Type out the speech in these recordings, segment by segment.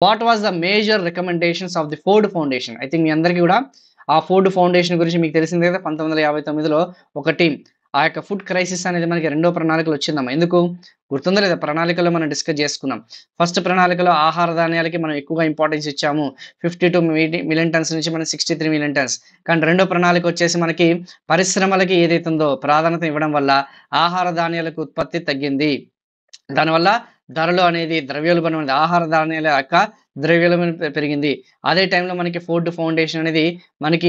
What was the major recommendations of the Ford foundation? I think మీ అందరికీ కూడా ఆ ఫోర్డ్ ఫౌండేషన్ గురించి మీకు తెలిసిందే కదా! 1959లో ఒక టీమ్ ఆ యొక్క ఫుడ్ క్రైసిస్ అనేది మనకి రెండో ప్రణాళికలో వచ్చిందమ్మా. ఎందుకు? గుర్తుందో లేదా? ప్రణాళికలో మనం డిస్కస్ చేసుకున్నాం. ఫస్ట్ ప్రణాళికలో ఆహార ధాన్యాలకి మనం ఎక్కువగా ఇంపార్టెన్స్ ఇచ్చాము. 52 మిలియన్ టన్స్ నుంచి మనం 63 మిలియన్ టన్స్. కానీ రెండో ప్రణాళిక వచ్చేసి మనకి పరిశ్రమలకి ఏదైతే ఉందో ప్రాధాన్యత ఇవ్వడం వల్ల ఆహార ధాన్యాలకు ఉత్పత్తి తగ్గింది. దానివల్ల ధరలు అనేది ద్రవ్యోల్బణం అనేది ఆహార ధాన్యాల యొక్క ద్రవ్యోల్బణం పెరిగింది. అదే టైంలో మనకి ఫోర్డ్ ఫౌండేషన్ అనేది మనకి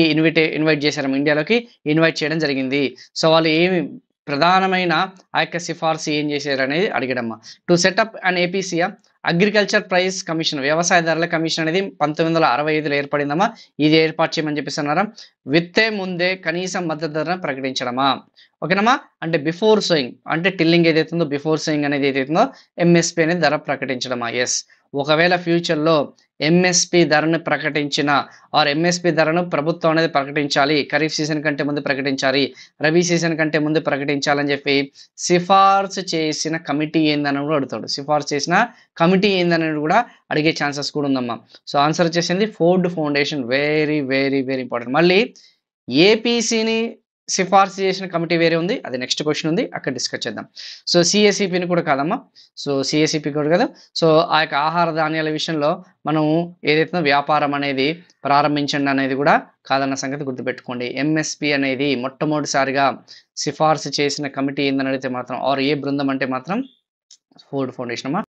ఇన్వైట్ చేశారు. ఇండియాలోకి ఇన్వైట్ చేయడం జరిగింది. సో, వాళ్ళు ఏమి ప్రధానమైన ఆ యొక్క సిఫార్సు ఏం చేశారనేది అడిగాడమ్మా. To set up and APC agriculture price commission వ్యవసాయ ధరల కమిషన్ అనేది 1965లో ఏర్పడిందమ్మా. ఇది ఏర్పాటు చేయమని చెప్పేసి అన్నారా. విత్తే ముందే కనీస మద్దతు ధరను ప్రకటించడమా. ఓకేనమ్మా. అంటే బిఫోర్ సోయింగ్ అంటే టిల్లింగ్ ఏదైతే ఉందో బిఫోర్ సోయింగ్ అనేది ఏదైతే ఉందో ఎంఎస్పీ అనేది ధర ప్రకటించడమా. యెస్. ఒకవేళ ఫ్యూచర్‌లో ఎంఎస్పీ ధరను ప్రకటించిన ఎంఎస్పీ ధరను ప్రభుత్వం అనేది ప్రకటించాలి. ఖరీఫ్ సీజన్ కంటే ముందు ప్రకటించాలి. రబీ సీజన్ కంటే ముందు ప్రకటించాలని చెప్పి సిఫార్సు చేసిన కమిటీ ఏందని కూడా అడుగుతాడు. సిఫార్సు చేసిన కమిటీ ఏందనేది కూడా అడిగే ఛాన్సెస్ కూడా ఉందమ్మా. సో, ఆన్సర్ వచ్చేసింది Ford foundation. Very, very, very important. మళ్ళీ ఏపీసీని సిఫార్సు చేసిన కమిటీ వేరే ఉంది. అది నెక్స్ట్ క్వెషన్ ఉంది. అక్కడ డిస్కస్ చేద్దాం. సో, సీఎస్ఈపీని కూడా కాదమ్మా. సో, సీఎస్ఈపీ కూడా కాదు. సో, ఆ యొక్క ఆహార ధాన్యాల విషయంలో మనం ఏదైతే వ్యాపారం అనేది ప్రారంభించండి అనేది కూడా కాదన్న సంగతి గుర్తుపెట్టుకోండి. ఎంఎస్పీ అనేది మొట్టమొదటిసారిగా సిఫార్సు చేసిన కమిటీ ఏందని అడిగితే మాత్రం ఏ బృందం అంటే మాత్రం ఫోర్డ్ ఫౌండేషన్ అమ్మా.